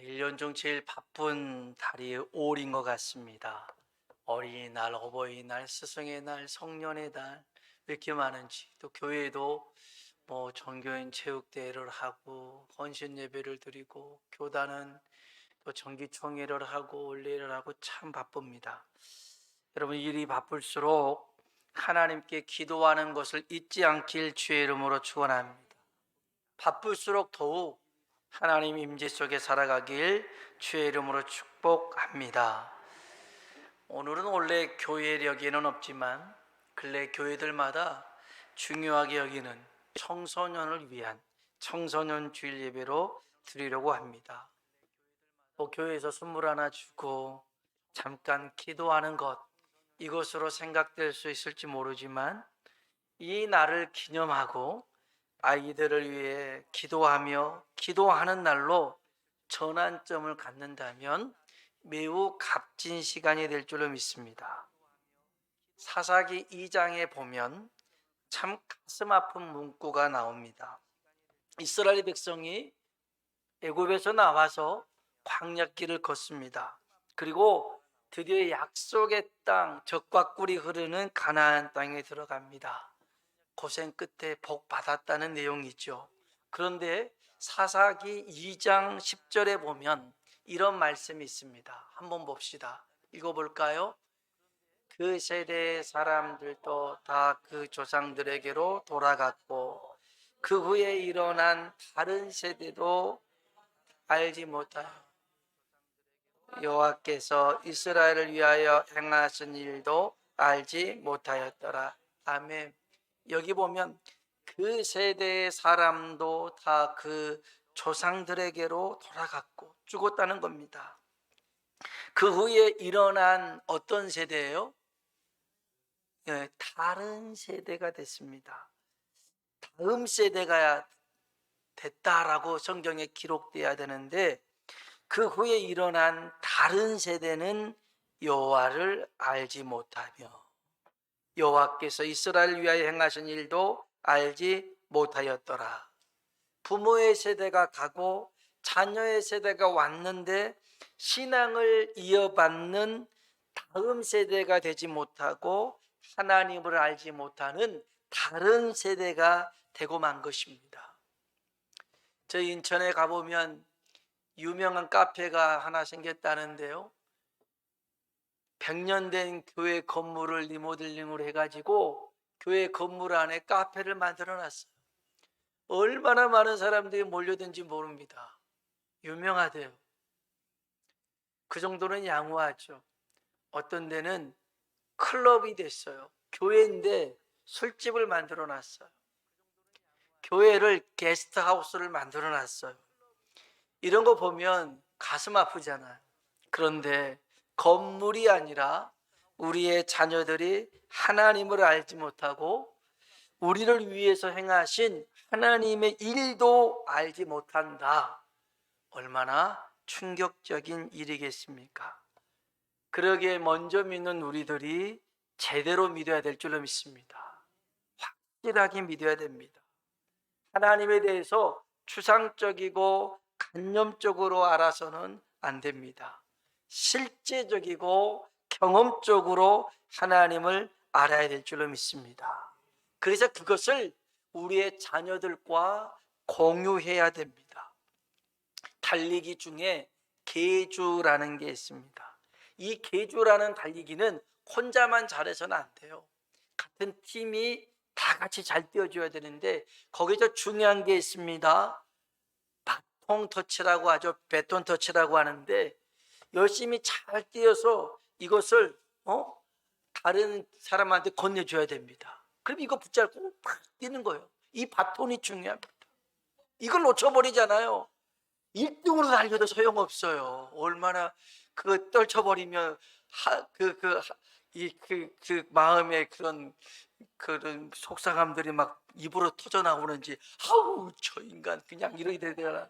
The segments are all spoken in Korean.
1년 중 제일 바쁜 달이 5월인 것 같습니다. 어린이날, 어버이날, 스승의 날, 성년의 날, 왜 이렇게 많은지. 또 교회도 전교인 체육대회를 하고 헌신 예배를 드리고, 교단은 또 정기총회를 하고 올례를 하고 참 바쁩니다. 여러분, 일이 바쁠수록 하나님께 기도하는 것을 잊지 않길 주의 이름으로 축원합니다. 바쁠수록 더욱 하나님 임재 속에 살아가길 주의 이름으로 축복합니다. 오늘은 원래 교회력에는 없지만 근래 교회들마다 중요하게 여기는 청소년을 위한 청소년 주일 예배로 드리려고 합니다. 교회에서 선물 하나 주고 잠깐 기도하는 것, 이것으로 생각될 수 있을지 모르지만 이 날을 기념하고 아이들을 위해 기도하며 기도하는 날로 전환점을 갖는다면 매우 값진 시간이 될 줄로 믿습니다. 사사기 2장에 보면 참 가슴 아픈 문구가 나옵니다. 이스라엘 백성이 애굽에서 나와서 광야길을 걷습니다. 그리고 드디어 약속의 땅, 젖과 꿀이 흐르는 가나안 땅에 들어갑니다. 고생 끝에 복 받았다는 내용이죠. 그런데 사사기 2장 10절에 보면 이런 말씀이 있습니다. 한번 봅시다. 읽어볼까요? 그 세대의 사람들도 다 그 조상들에게로 돌아갔고 그 후에 일어난 다른 세대도 알지 못하여 여호와께서 이스라엘을 위하여 행하신 일도 알지 못하였더라. 아멘. 여기 보면 그 세대의 사람도 다 그 조상들에게로 돌아갔고 죽었다는 겁니다. 그 후에 일어난 어떤 세대예요? 다른 세대가 됐습니다. 다음 세대가 됐다라고 성경에 기록돼야 되는데 그 후에 일어난 다른 세대는 여호와를 알지 못하며 여호와께서 이스라엘을 위하여 행하신 일도 알지 못하였더라. 부모의 세대가 가고 자녀의 세대가 왔는데 신앙을 이어받는 다음 세대가 되지 못하고 하나님을 알지 못하는 다른 세대가 되고 만 것입니다. 저희 인천에 가보면 유명한 카페가 하나 생겼다는데요. 100년 된 교회 건물을 리모델링을 해가지고 교회 건물 안에 카페를 만들어 놨어요. 얼마나 많은 사람들이 몰려든지 모릅니다. 유명하대요. 그 정도는 양호하죠. 어떤 데는 클럽이 됐어요. 교회인데 술집을 만들어 놨어요. 교회를 게스트하우스를 만들어 놨어요. 이런 거 보면 가슴 아프잖아요. 그런데 건물이 아니라 우리의 자녀들이 하나님을 알지 못하고 우리를 위해서 행하신 하나님의 일도 알지 못한다. 얼마나 충격적인 일이겠습니까? 그러기에 먼저 믿는 우리들이 제대로 믿어야 될 줄로 믿습니다. 확실하게 믿어야 됩니다. 하나님에 대해서 추상적이고 간념적으로 알아서는 안 됩니다. 실제적이고 경험적으로 하나님을 알아야 될 줄로 믿습니다. 그래서 그것을 우리의 자녀들과 공유해야 됩니다. 달리기 중에 계주라는 게 있습니다. 이 계주라는 달리기는 혼자만 잘해서는 안 돼요. 같은 팀이 다 같이 잘 뛰어줘야 되는데 거기서 중요한 게 있습니다. 바통 터치라고 하죠. 배톤 터치라고 하는데 열심히 잘 뛰어서 이것을 다른 사람한테 건네줘야 됩니다. 그럼 이거 붙잡고 팍 뛰는 거예요. 이 바톤이 중요합니다. 이걸 놓쳐버리잖아요. 1등으로 달려도 소용없어요. 얼마나 그거 떨쳐버리면 그 마음의 그런 속상함들이 막 입으로 터져 나오는지, 아우 저 인간 그냥 이러게 되잖아.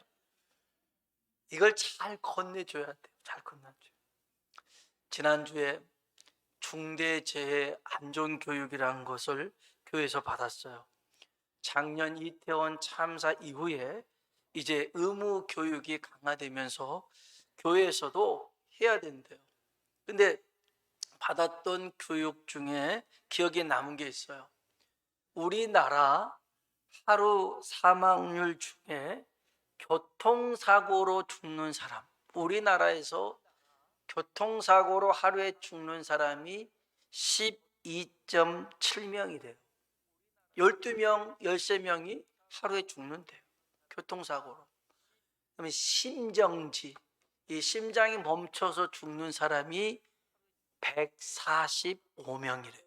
이걸 잘 건네줘야 돼요. 잘 건네줘요. 지난주에 중대재해 안전교육이라는 것을 교회에서 받았어요. 작년 이태원 참사 이후에 이제 의무 교육이 강화되면서 교회에서도 해야 된대요. 근데 받았던 교육 중에 기억에 남은 게 있어요. 우리나라 하루 사망률 중에 교통사고로 죽는 사람, 우리나라에서 교통사고로 하루에 죽는 사람이 12.7명이래요. 12명, 13명이 하루에 죽는데요. 교통사고로. 그러면 심정지, 이 심장이 멈춰서 죽는 사람이 145명이래요.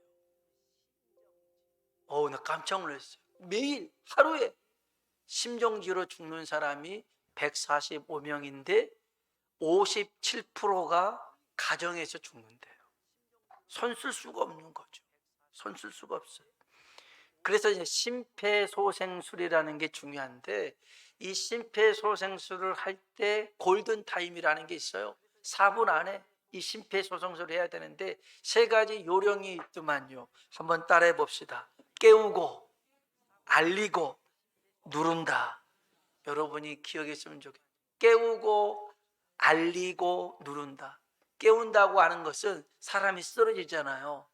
나 깜짝 놀랐어요. 매일 하루에 심정지로 죽는 사람이 145명인데 57%가 가정에서 죽는데요. 손 쓸 수가 없는 거죠. 손 쓸 수가 없어요. 그래서 이제 심폐소생술이라는 게 중요한데, 이 심폐소생술을 할 때 골든타임이라는 게 있어요. 4분 안에 이 심폐소생술을 해야 되는데 3가지 요령이 있더만요. 한번 따라해 봅시다. 깨우고, 알리고, 누른다. 여러분이 기억에 있으면 좋겠어요. 깨우고, 알리고, 누른다. 깨운다고 하는 것은 사람이 쓰러지잖아요.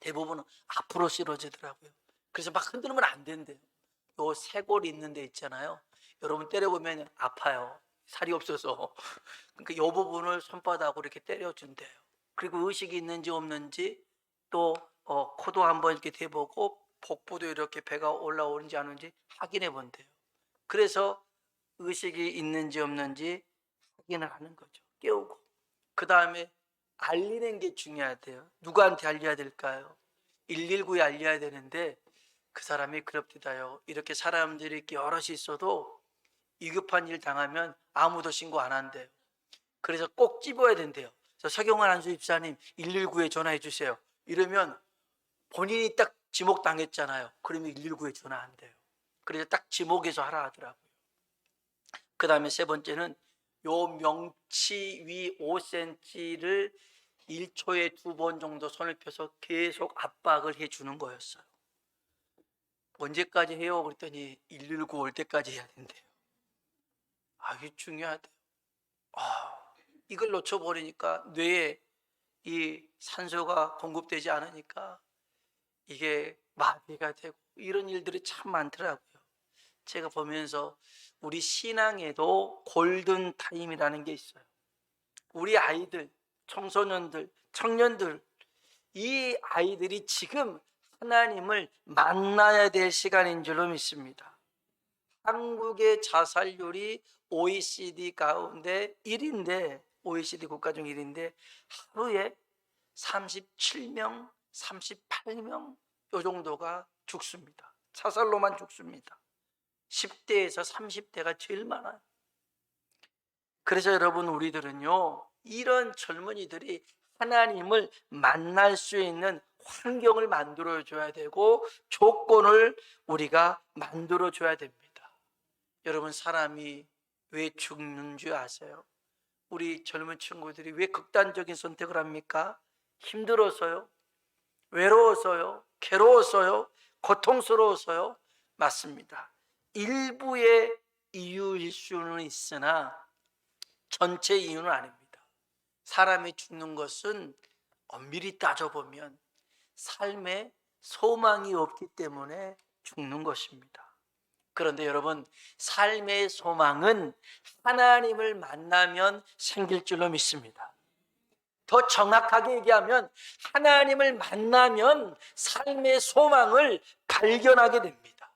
대부분은 앞으로 쓰러지더라고요. 그래서 막 흔들면 안 된대요. 요 쇄골 있는 데 있잖아요. 여러분 때려보면 아파요. 살이 없어서. 그러니까 요 부분을 손바닥으로 이렇게 때려준대요. 그리고 의식이 있는지 없는지, 또 코도 한번 이렇게 대보고 복부도 이렇게 배가 올라오는지 안 오는지 확인해 본대요. 그래서 의식이 있는지 없는지 확인을 하는 거죠. 깨우고. 그 다음에 알리는 게 중요하대요. 누구한테 알려야 될까요? 119에 알려야 되는데 그 사람이 그럽디다요. 이렇게 사람들이 이렇게 여럿이 있어도 위급한 일 당하면 아무도 신고 안 한대요. 그래서 꼭 집어야 된대요. 서경환 안수 집사님 119에 전화해 주세요. 이러면 본인이 딱 지목당했잖아요. 그러면 119에 전화한대요. 그래서 딱 지목해서 하라 하더라고요. 그 다음에 3번째는 요 명치 위 5cm를 1초에 2번 정도 손을 펴서 계속 압박을 해주는 거였어요. 언제까지 해요? 그랬더니 119 올 때까지 해야 된대요. 이게 중요하대요. 이걸 놓쳐버리니까 뇌에 이 산소가 공급되지 않으니까 이게 마비가 되고 이런 일들이 참 많더라고요. 제가 보면서 우리 신앙에도 골든타임이라는 게 있어요. 우리 아이들, 청소년들, 청년들, 이 아이들이 지금 하나님을 만나야 될 시간인 줄로 믿습니다. 한국의 자살률이 OECD 가운데 1인데, OECD 국가 중 1인데 하루에 37명, 38명 요 정도가 죽습니다. 자살로만 죽습니다. 10대에서 30대가 제일 많아요. 그래서 여러분, 우리들은요, 이런 젊은이들이 하나님을 만날 수 있는 환경을 만들어줘야 되고 조건을 우리가 만들어줘야 됩니다. 여러분, 사람이 왜 죽는 줄 아세요? 우리 젊은 친구들이 왜 극단적인 선택을 합니까? 힘들어서요? 외로워서요? 괴로워서요? 고통스러워서요? 맞습니다. 일부의 이유일 수는 있으나 전체 이유는 아닙니다. 사람이 죽는 것은 엄밀히 따져보면 삶에 소망이 없기 때문에 죽는 것입니다. 그런데 여러분, 삶의 소망은 하나님을 만나면 생길 줄로 믿습니다. 더 정확하게 얘기하면 하나님을 만나면 삶의 소망을 발견하게 됩니다.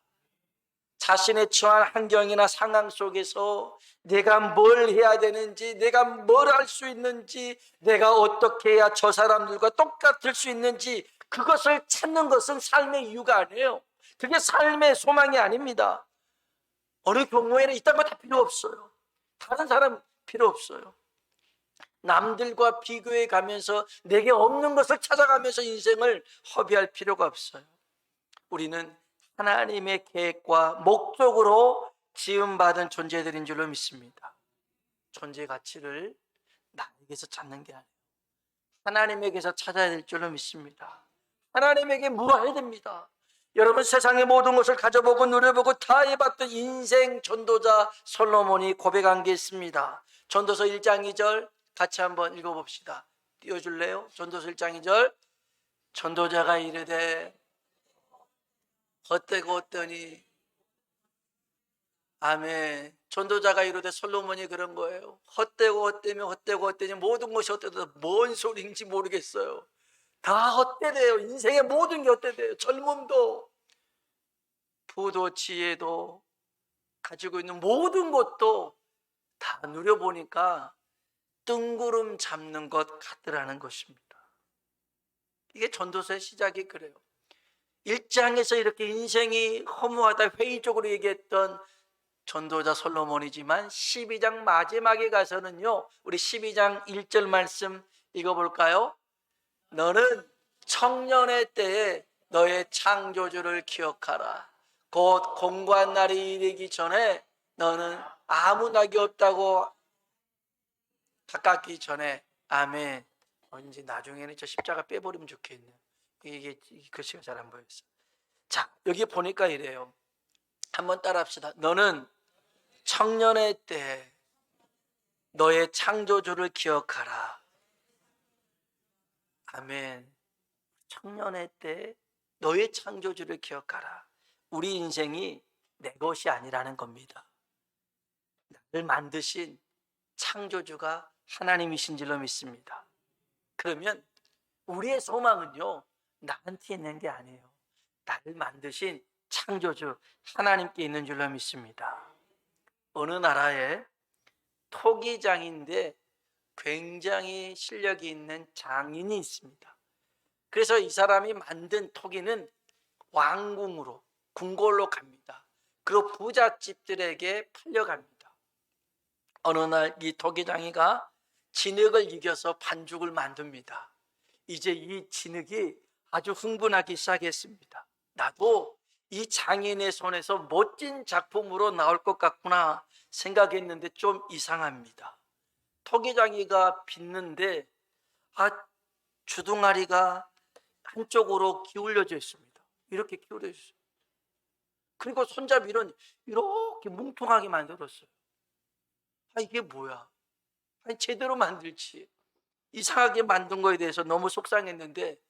자신의 처한 환경이나 상황 속에서 내가 뭘 해야 되는지, 내가 뭘 할 수 있는지, 내가 어떻게 해야 저 사람들과 똑같을 수 있는지, 그것을 찾는 것은 삶의 이유가 아니에요. 그게 삶의 소망이 아닙니다. 어느 경우에는 이딴 거 다 필요 없어요. 다른 사람 필요 없어요. 남들과 비교해 가면서 내게 없는 것을 찾아가면서 인생을 허비할 필요가 없어요. 우리는 하나님의 계획과 목적으로 지음받은 존재들인 줄로 믿습니다. 존재 가치를 나에게서 찾는 게 아니에요. 하나님에게서 찾아야 될 줄로 믿습니다. 하나님에게 물어야 됩니다. 여러분, 세상의 모든 것을 가져보고 누려보고 다 해봤던 인생 전도자 솔로몬이 고백한 게 있습니다. 전도서 1장 2절 같이 한번 읽어봅시다. 띄워줄래요? 전도서 1장 2절. 전도자가 이르되 헛되고 헛되니. 아멘. 전도자가 이르되 솔로몬이 그런 거예요. 헛되고 헛되며 헛되고 헛되니 모든 것이 헛되다. 뭔 소리인지 모르겠어요. 다 헛되대요. 인생의 모든 게 헛되대요. 젊음도, 부도, 지혜도, 가지고 있는 모든 것도 다 누려보니까 뜬구름 잡는 것 같더라는 것입니다. 이게 전도서의 시작이 그래요. 1장에서 이렇게 인생이 허무하다 회의적으로 얘기했던 전도자 솔로몬이지만 12장 마지막에 가서는요, 우리 12장 1절 말씀 읽어볼까요? 너는 청년의 때에 너의 창조주를 기억하라. 곧 공고한 날이 이르기 전에 너는 아무 낙이 없다고 가깝기 전에. 아멘. 이제 나중에는 저 십자가 빼버리면 좋겠네요. 이게 글씨가 잘 안 보였어. 자, 여기 보니까 이래요. 한번 따라합시다. 너는 청년의 때 너의 창조주를 기억하라. 아멘. 청년의 때 너의 창조주를 기억하라. 우리 인생이 내 것이 아니라는 겁니다. 나를 만드신 창조주가 하나님이신 줄로 믿습니다. 그러면 우리의 소망은요, 나한테 있는 게 아니에요. 나를 만드신 창조주 하나님께 있는 줄로 믿습니다. 어느 나라에 토기장인데 굉장히 실력이 있는 장인이 있습니다. 그래서 이 사람이 만든 토기는 왕궁으로, 궁궐로 갑니다. 그리고 부잣집들에게 팔려갑니다. 어느 날 이 토기장이가 진흙을 이겨서 반죽을 만듭니다. 이제 이 진흙이 아주 흥분하기 시작했습니다. 나도 이 장인의 손에서 멋진 작품으로 나올 것 같구나 생각했는데 좀 이상합니다. 토기장이가 빚는데 주둥아리가 한쪽으로 기울여져 있습니다. 이렇게 기울여져 있어요. 그리고 손잡이는 이렇게 뭉퉁하게 만들었어요. 이게 뭐야? 제대로 만들지. 이상하게 만든 거에 대해서 너무 속상했는데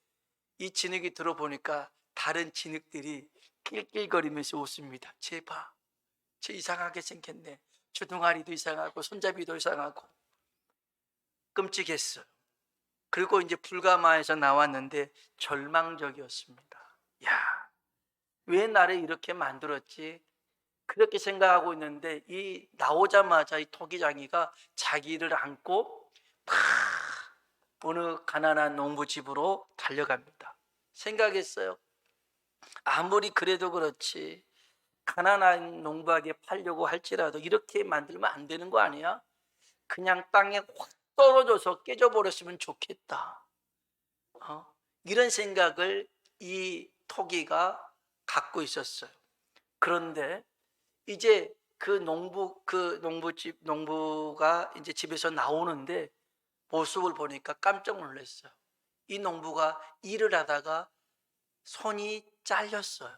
이 진흙이 들어보니까 다른 진흙들이 낄낄거리면서 웃습니다. 쟤 이상하게 생겼네. 주둥아리도 이상하고 손잡이도 이상하고. 끔찍했어요. 그리고 이제 불가마에서 나왔는데 절망적이었습니다. 야, 왜 나를 이렇게 만들었지? 그렇게 생각하고 있는데 이 나오자마자 이 토기장이가 자기를 안고 막 어느 가난한 농부집으로 달려갑니다. 생각했어요. 아무리 그래도 그렇지 가난한 농부에게 팔려고 할지라도 이렇게 만들면 안 되는 거 아니야? 그냥 땅에 확 떨어져서 깨져버렸으면 좋겠다. 이런 생각을 이 토기가 갖고 있었어요. 그런데 이제 그 농부가 이제 집에서 나오는데 모습을 보니까 깜짝 놀랐어요. 이 농부가 일을 하다가 손이 잘렸어요.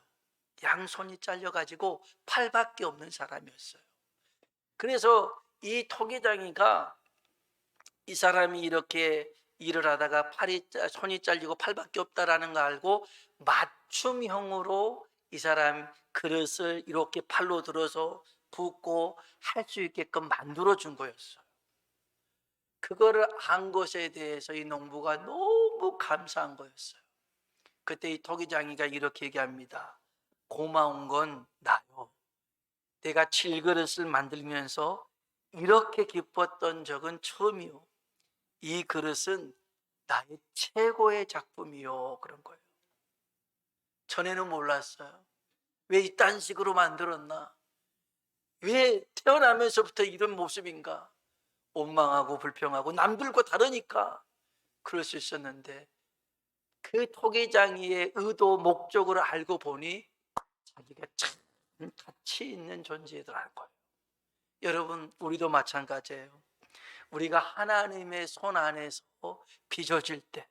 양손이 잘려가지고 팔밖에 없는 사람이었어요. 그래서 이 토기장이가 이 사람이 이렇게 일을 하다가 손이 잘리고 팔밖에 없다라는 걸 알고 맞춤형으로 이 사람 그릇을 이렇게 팔로 들어서 붓고 할 수 있게끔 만들어 준 거였어요. 그거를 한 것에 대해서 이 농부가 너무 감사한 거였어요. 그때 이 토기장이가 이렇게 얘기합니다. 고마운 건 나요. 내가 질그릇을 만들면서 이렇게 기뻤던 적은 처음이요. 이 그릇은 나의 최고의 작품이요. 그런 거예요. 전에는 몰랐어요. 왜 이딴 식으로 만들었나? 왜 태어나면서부터 이런 모습인가? 원망하고 불평하고 남들과 다르니까 그럴 수 있었는데 그 토기장이의 의도 목적을 알고 보니 자기가 참 가치 있는 존재더라는 거예요. 여러분, 우리도 마찬가지예요. 우리가 하나님의 손 안에서 빚어질 때,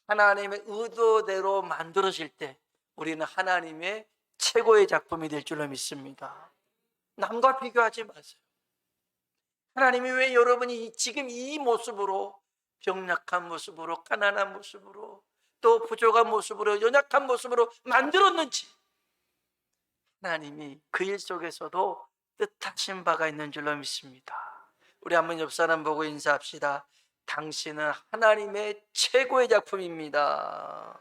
하나님의 의도대로 만들어질 때 우리는 하나님의 최고의 작품이 될 줄로 믿습니다. 남과 비교하지 마세요. 하나님이 왜 여러분이 지금 이 모습으로, 병약한 모습으로, 가난한 모습으로, 또 부족한 모습으로, 연약한 모습으로 만들었는지, 하나님이 그 일 속에서도 뜻하신 바가 있는 줄로 믿습니다. 우리 한번 옆 사람 보고 인사합시다. 당신은 하나님의 최고의 작품입니다.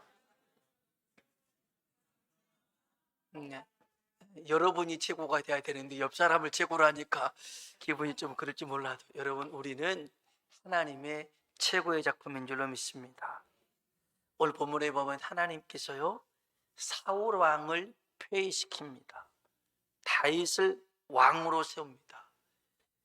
네. 여러분이 최고가 돼야 되는데 옆 사람을 최고로 하니까 기분이 좀 그럴지 몰라도, 여러분, 우리는 하나님의 최고의 작품인 줄로 믿습니다. 오늘 본문에 보면 하나님께서요, 사울 왕을 폐위시킵니다. 다윗을 왕으로 세웁니다.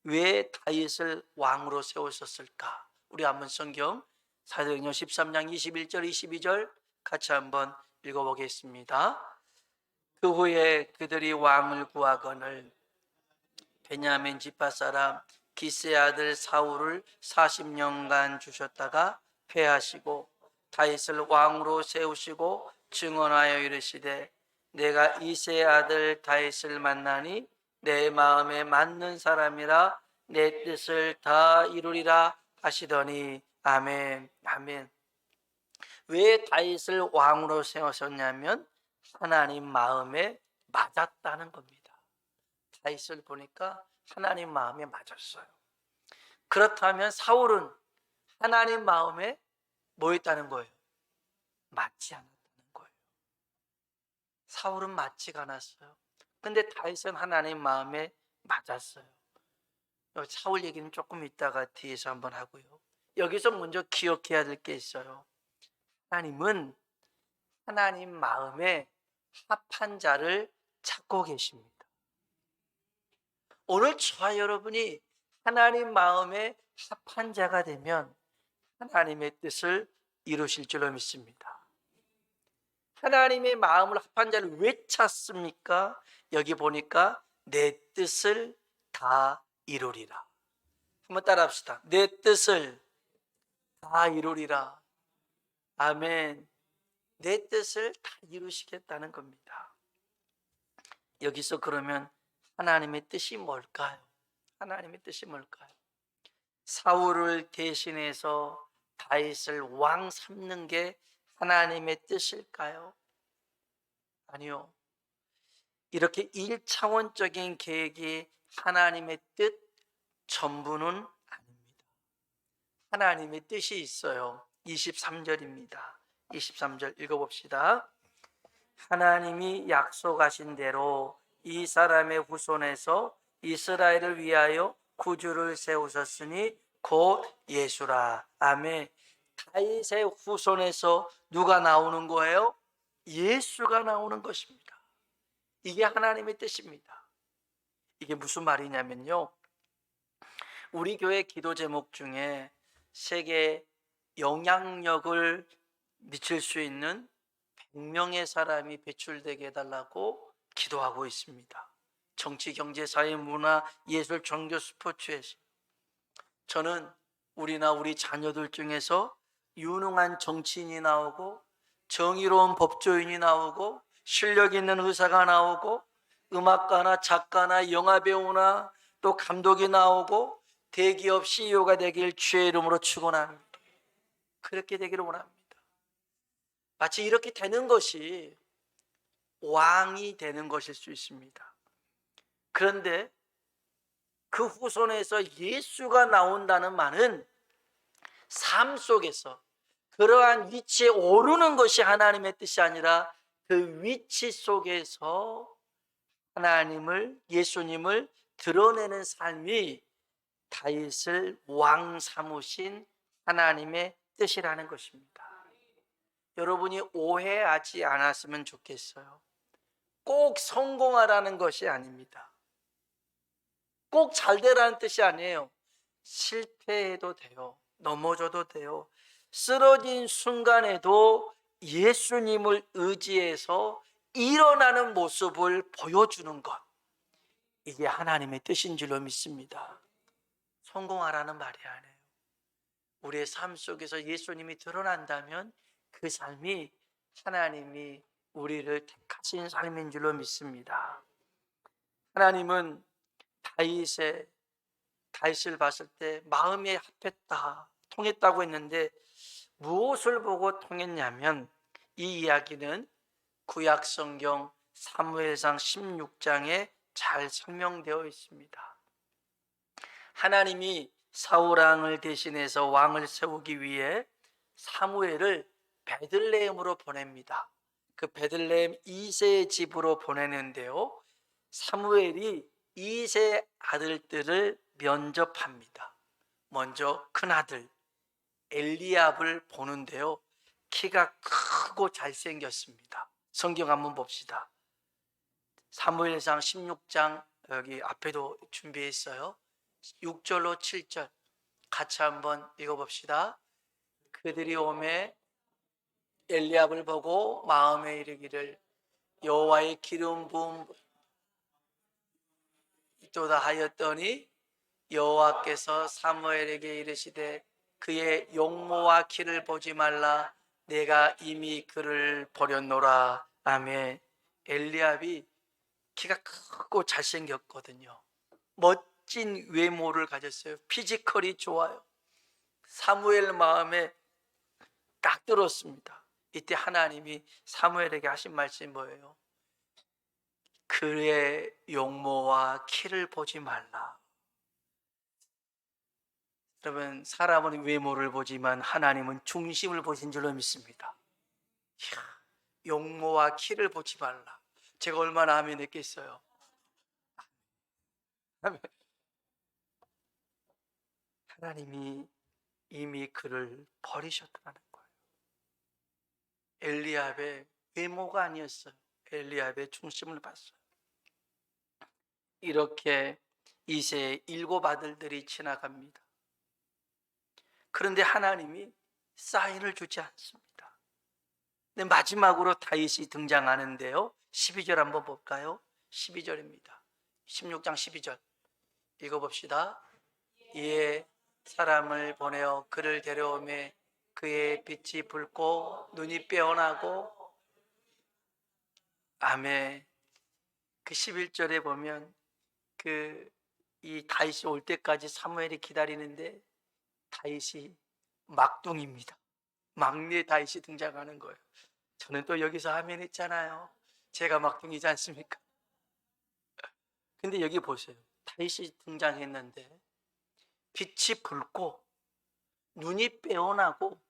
왜 다윗을 왕으로 세우셨을까? 우리 한번 성경 사도행전 13장 21절 22절 같이 한번 읽어보겠습니다. 그 후에 그들이 왕을 구하거늘 베냐민 지파 사람 기스의 아들 사울을 40년간 주셨다가 폐하시고 다윗을 왕으로 세우시고 증언하여 이르시되 내가 이새의 아들 다윗을 만나니 내 마음에 맞는 사람이라 내 뜻을 다 이루리라 하시더니. 아멘. 아멘. 왜 다윗을 왕으로 세우셨냐면 하나님 마음에 맞았다는 겁니다. 다윗을 보니까 하나님 마음에 맞았어요. 그렇다면 사울은 하나님 마음에 뭐였다는 거예요? 맞지 않았다는 거예요. 사울은 맞지가 않았어요. 근데 다윗은 하나님 마음에 맞았어요. 사울 얘기는 조금 이따가 뒤에서 한번 하고요. 여기서 먼저 기억해야 될 게 있어요. 하나님은 하나님 마음에 합한 자를 찾고 계십니다. 오늘 저와 여러분이 하나님 마음에 합한 자가 되면 하나님의 뜻을 이루실 줄로 믿습니다. 하나님의 마음을 합한 자를 왜 찾습니까? 여기 보니까 내 뜻을 다 이루리라. 한번 따라 합시다. 내 뜻을 다 이루리라. 아멘. 내 뜻을 다 이루시겠다는 겁니다. 여기서 그러면 하나님의 뜻이 뭘까요? 하나님의 뜻이 뭘까요? 사울을 대신해서 다윗을 왕 삼는 게 하나님의 뜻일까요? 아니요. 이렇게 1차원적인 계획이 하나님의 뜻 전부는 아닙니다. 하나님의 뜻이 있어요. 23절입니다. 23절 읽어봅시다. 하나님이 약속하신 대로 이 사람의 후손에서 이스라엘을 위하여 구주를 세우셨으니 곧 예수라. 아멘. 다윗의 후손에서 누가 나오는 거예요? 예수가 나오는 것입니다. 이게 하나님의 뜻입니다. 이게 무슨 말이냐면요, 우리 교회 기도 제목 중에 세계 영향력을 미칠 수 있는 100명의 사람이 배출되게 해달라고 기도하고 있습니다. 정치, 경제, 사회, 문화, 예술, 종교, 스포츠에서. 저는 우리나 우리 자녀들 중에서 유능한 정치인이 나오고 정의로운 법조인이 나오고 실력 있는 의사가 나오고 음악가나 작가나 영화배우나 또 감독이 나오고 대기업 CEO가 되길 주의 이름으로 축원합니다. 그렇게 되기를 원합니다. 마치 이렇게 되는 것이 왕이 되는 것일 수 있습니다. 그런데 그 후손에서 예수가 나온다는 말은 삶 속에서 그러한 위치에 오르는 것이 하나님의 뜻이 아니라 그 위치 속에서 하나님을, 예수님을 드러내는 삶이 다윗을 왕 삼으신 하나님의 뜻이라는 것입니다. 여러분이 오해하지 않았으면 좋겠어요. 꼭 성공하라는 것이 아닙니다. 꼭 잘 되라는 뜻이 아니에요. 실패해도 돼요. 넘어져도 돼요. 쓰러진 순간에도 예수님을 의지해서 일어나는 모습을 보여주는 것, 이게 하나님의 뜻인 줄로 믿습니다. 성공하라는 말이 아니에요. 우리의 삶 속에서 예수님이 드러난다면 그 삶이 하나님이 우리를 택하신 삶인 줄로 믿습니다. 하나님은 다윗을 봤을 때 마음이 합했다, 통했다고 했는데 무엇을 보고 통했냐면, 이 이야기는 구약 성경 사무엘상 16장에 잘 설명되어 있습니다. 하나님이 사울 왕을 대신해서 왕을 세우기 위해 사무엘을 베들레헴으로 보냅니다. 그 베들레헴 이새의 집으로 보내는데요, 사무엘이 이새 아들들을 면접합니다. 먼저 큰아들 엘리압을 보는데요, 키가 크고 잘생겼습니다. 성경 한번 봅시다. 사무엘상 16장 여기 앞에도 준비했어요. 6절로 7절 같이 한번 읽어봅시다. 그들이 오매 엘리압을 보고 마음에 이르기를 여호와의 기름 부음 있도다 하였더니 여호와께서 사무엘에게 이르시되 그의 용모와 키를 보지 말라, 내가 이미 그를 버렸노라. 아멘. 엘리압이 키가 크고 잘생겼거든요. 멋진 외모를 가졌어요. 피지컬이 좋아요. 사무엘 마음에 딱 들었습니다. 이때 하나님이 사무엘에게 하신 말씀이 뭐예요? 그의 용모와 키를 보지 말라. 여러분, 사람은 외모를 보지만 하나님은 중심을 보신 줄로 믿습니다. 이야, 용모와 키를 보지 말라. 제가 얼마나 아멘 했겠어요. 하나님이 이미 그를 버리셨다는 거예요. 엘리압의 외모가 아니었어요. 엘리압의 중심을 봤어요. 이렇게 이새의 7 아들들이 지나갑니다. 그런데 하나님이 사인을 주지 않습니다. 근데 마지막으로 다윗이 등장하는데요, 12절 한번 볼까요? 12절입니다. 16장 12절 읽어봅시다. 이에 사람을 보내어 그를 데려오매 그의 빛이 붉고 눈이 빼어나고. 아멘. 그 11절에 보면 이 다윗이 올 때까지 사무엘이 기다리는데 다윗이 막둥입니다. 막내 다윗이 등장하는 거예요. 저는 또 여기서 아멘 했잖아요. 제가 막둥이지 않습니까? 근데 여기 보세요. 다윗이 등장했는데 빛이 붉고 눈이 빼어나고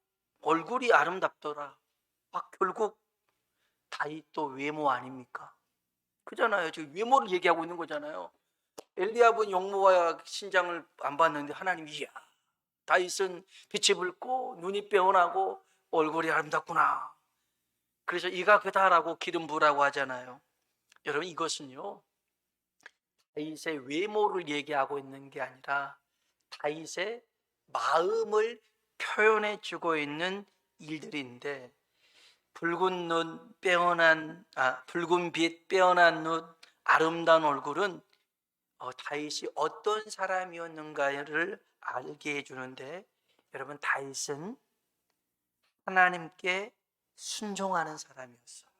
얼굴이 아름답더라. 결국 다윗도 외모 아닙니까? 그잖아요. 지금 외모를 얘기하고 있는 거잖아요. 엘리압은 용모와 신장을 안 봤는데 하나님이 이야, 다윗은 빛이 붉고 눈이 빼어나고 얼굴이 아름답구나. 그래서 이가 그다라고 기름 부으라고 하잖아요. 여러분, 이것은요 다윗의 외모를 얘기하고 있는 게 아니라 다윗의 마음을 표현해 주고 있는 일들인데, 붉은 빛, 빼어난 눈, 아름다운 얼굴은 다윗이 어떤 사람이었는가를 알게 해주는데, 여러분, 다윗은 하나님께 순종하는 사람이었어요.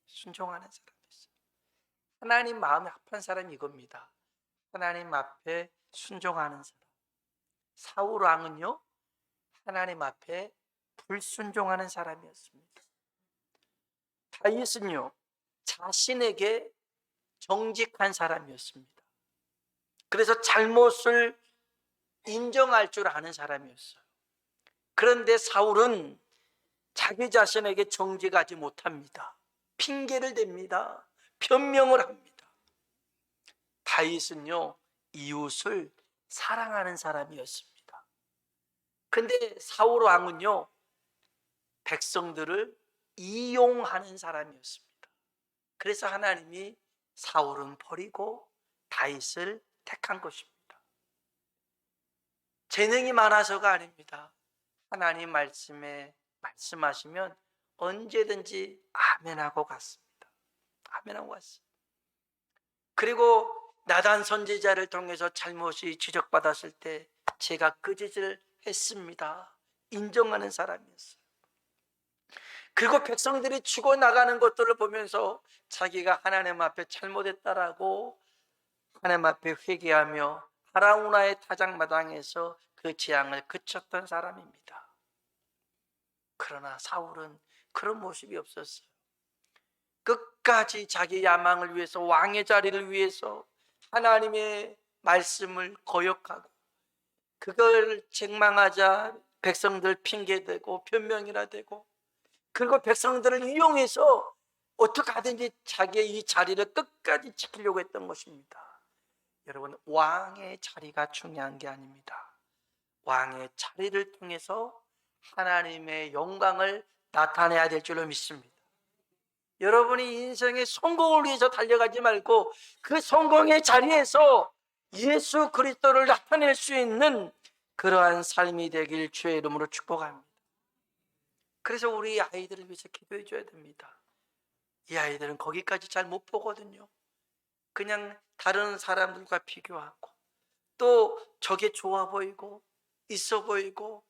순종하는 사람이었어요. 하나님 마음에 합한 사람이 이겁니다. 하나님 앞에 순종하는 사람. 사울 왕은요 하나님 앞에 불순종하는 사람이었습니다. 다윗은요 자신에게 정직한 사람이었습니다. 그래서 잘못을 인정할 줄 아는 사람이었어요. 그런데 사울은 자기 자신에게 정직하지 못합니다. 핑계를 댑니다. 변명을 합니다. 다윗은요 이웃을 사랑하는 사람이었습니다. 그런데 사울 왕은요 백성들을 이용하는 사람이었습니다. 그래서 하나님이 사울은 버리고 다윗을 택한 것입니다. 재능이 많아서가 아닙니다. 하나님 말씀에 말씀하시면 언제든지 아멘하고 갔습니다. 아멘하고 갔습니다. 그리고 나단 선지자를 통해서 잘못이 지적받았을 때 제가 그 짓을 했습니다. 인정하는 사람이었어요. 그리고 백성들이 죽어나가는 것들을 보면서 자기가 하나님 앞에 잘못했다라고 하나님 앞에 회개하며 아라우나의 타작마당에서 그 재앙을 그쳤던 사람입니다. 그러나 사울은 그런 모습이 없었어요. 끝까지 자기 야망을 위해서, 왕의 자리를 위해서 하나님의 말씀을 거역하고, 그걸 책망하자 백성들 핑계대고 변명이라 되고, 그리고 백성들을 이용해서 어떻게 하든지 자기의 이 자리를 끝까지 지키려고 했던 것입니다. 여러분, 왕의 자리가 중요한 게 아닙니다. 왕의 자리를 통해서 하나님의 영광을 나타내야 될 줄로 믿습니다. 여러분이 인생의 성공을 위해서 달려가지 말고 그 성공의 자리에서 예수 그리스도를 나타낼 수 있는 그러한 삶이 되길 주의 이름으로 축복합니다. 그래서 우리 아이들을 위해서 기도해 줘야 됩니다. 이 아이들은 거기까지 잘 못 보거든요. 그냥 다른 사람들과 비교하고, 또 저게 좋아 보이고 있어 보이고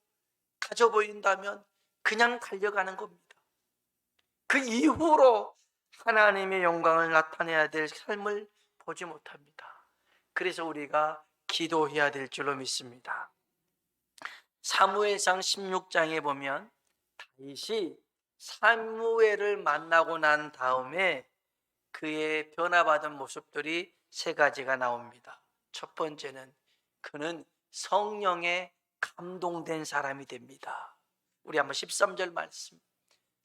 가져 보인다면 그냥 달려가는 겁니다. 그 이후로 하나님의 영광을 나타내야 될 삶을 보지 못합니다. 그래서 우리가 기도해야 될 줄로 믿습니다. 사무엘상 16장에 보면 다윗이 사무엘을 만나고 난 다음에 그의 변화받은 모습들이 세 가지가 나옵니다. 첫 번째는 그는 성령에 감동된 사람이 됩니다. 우리 한번 13절 말씀,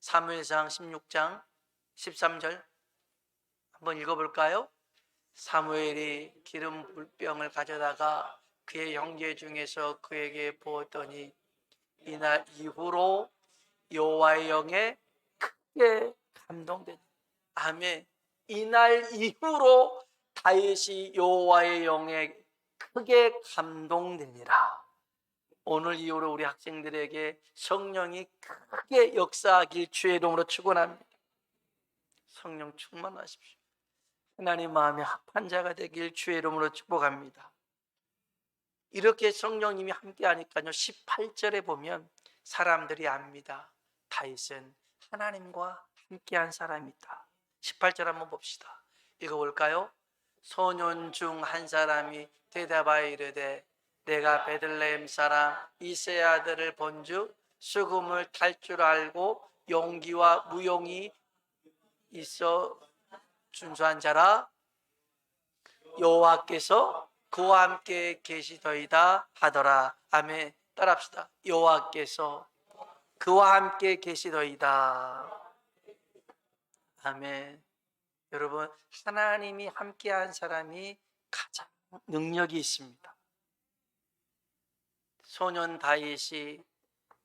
사무엘상 16장 13절 한번 읽어볼까요? 사무엘이 기름 불병을 가져다가 그의 형제 중에서 그에게 부었더니 이날 이후로 여호와의 영에 크게 감동되니. 아멘. 이날 이후로 다윗이 여호와의 영에 크게 감동되니라. 오늘 이후로 우리 학생들에게 성령이 크게 역사하길 주의 이름으로 축원합니다. 성령 충만하십시오. 하나님 마음에 합한 자가 되길 주의 이름으로 축복합니다. 이렇게 성령님이 함께하니까요, 18절에 보면 사람들이 압니다. 다윗은 하나님과 함께한 사람이다. 18절 한번 봅시다. 읽어볼까요? 소년 중 한 사람이 대답하여 이르되 내가 베들레헴 사람 이새의 아들을 본즉 수금을 탈 줄 알고 용기와 무용이 있어 준수한 자라. 여호와께서 그와 함께 계시더이다 하더라. 아멘. 따라합시다. 여호와께서 그와 함께 계시더이다. 아멘. 여러분, 하나님이 함께한 사람이 가장 능력이 있습니다. 소년 다윗이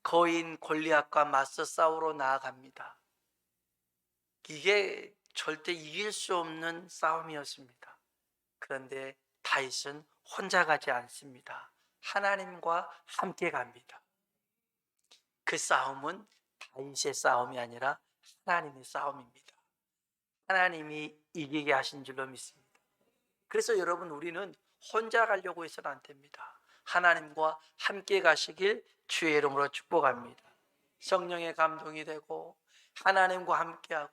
거인 골리앗과 맞서 싸우러 나아갑니다. 이게 절대 이길 수 없는 싸움이었습니다. 그런데 다윗은 혼자 가지 않습니다. 하나님과 함께 갑니다. 그 싸움은 다윗의 싸움이 아니라 하나님의 싸움입니다. 하나님이 이기게 하신 줄로 믿습니다. 그래서 여러분, 우리는 혼자 가려고 해서는 안 됩니다. 하나님과 함께 가시길 주의 이름으로 축복합니다. 성령의 감동이 되고 하나님과 함께하고,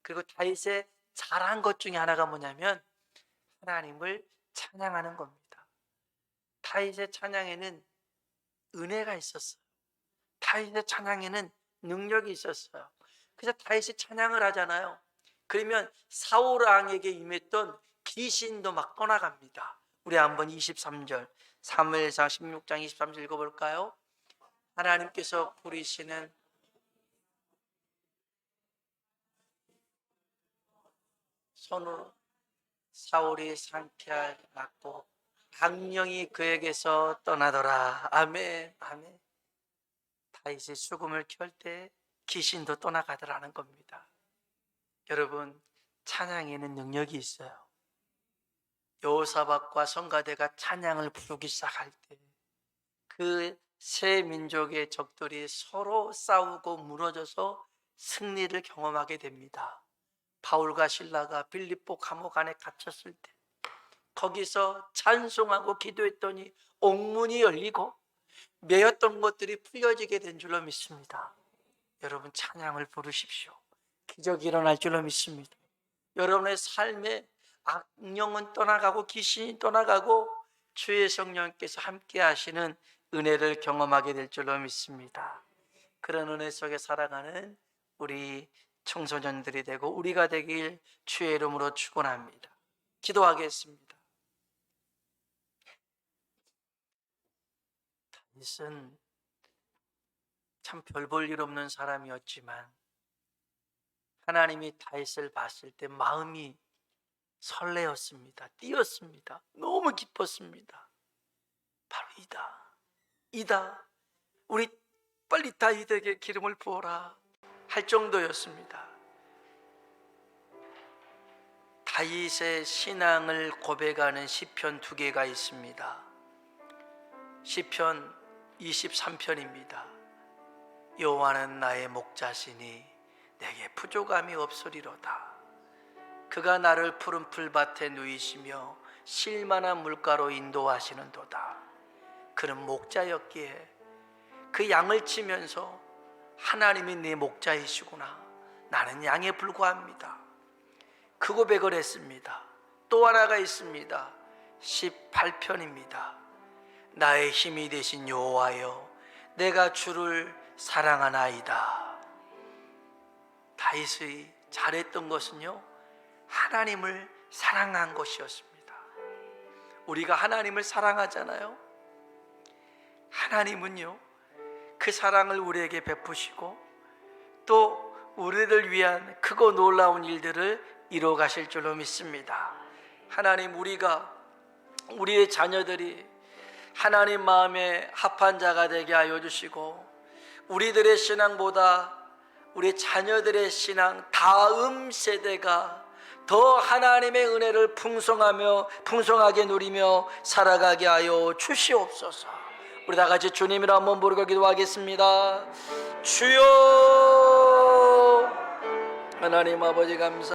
그리고 다윗의 잘한 것 중에 하나가 뭐냐면 하나님을 찬양하는 겁니다. 다윗의 찬양에는 은혜가 있었어요. 다윗의 찬양에는 능력이 있었어요. 그래서 다윗이 찬양을 하잖아요. 그러면 사울 왕에게 임했던 귀신도 막 떠나갑니다. 우리 한번 23절 사무엘상 16장 23절 읽어볼까요? 하나님께서 부리시는 손으로 사울이 상피할 맞고 악령이 그에게서 떠나더라. 아멘. 아멘. 다윗이 수금을 켤 때 귀신도 떠나가더라는 겁니다. 여러분, 찬양에는 능력이 있어요. 여호사밧과 성가대가 찬양을 부르기 시작할 때 그 세 민족의 적들이 서로 싸우고 무너져서 승리를 경험하게 됩니다. 바울과 실라가 빌립보 감옥 안에 갇혔을 때 거기서 찬송하고 기도했더니 옥문이 열리고 매였던 것들이 풀려지게 된 줄로 믿습니다. 여러분 찬양을 부르십시오. 기적이 일어날 줄로 믿습니다. 여러분의 삶에 악령은 떠나가고 귀신이 떠나가고 주의 성령께서 함께 하시는 은혜를 경험하게 될 줄로 믿습니다. 그런 은혜 속에 살아가는 우리 청소년들이 되고 우리가 되길 주의 이름으로 축원합니다. 기도하겠습니다. 다윗은 참 별 볼 일 없는 사람이었지만 하나님이 다윗을 봤을 때 마음이 설레었습니다. 뛰었습니다. 너무 기뻤습니다. 바로 이다. 우리 빨리 다윗에게 기름을 부어라 할 정도였습니다. 다윗의 신앙을 고백하는 시편 2개가 있습니다. 시편 23편입니다. 여호와는 나의 목자시니 내게 부족함이 없으리로다. 그가 나를 푸른 풀밭에 누이시며 쉴만한 물가로 인도하시는도다. 그는 목자였기에 그 양을 치면서 하나님이 내 목자이시구나, 나는 양에 불과합니다, 그 고백을 했습니다. 또 하나가 있습니다. 18편입니다. 나의 힘이 되신 여호와여, 내가 주를 사랑하나이다. 다윗이 잘했던 것은요, 하나님을 사랑한 것이었습니다. 우리가 하나님을 사랑하잖아요. 하나님은요, 그 사랑을 우리에게 베푸시고 또 우리를 위한 크고 놀라운 일들을 이루어 가실 줄로 믿습니다. 하나님, 우리의 자녀들이 하나님 마음에 합한 자가 되게 하여 주시고 우리들의 신앙보다 우리 자녀들의 신앙 다음 세대가 더 하나님의 은혜를 풍성하게 누리며 살아가게 하여 주시옵소서. 우리 다 같이 주님이라 한번 부르고 기도하겠습니다. 주여, 하나님 아버지 감사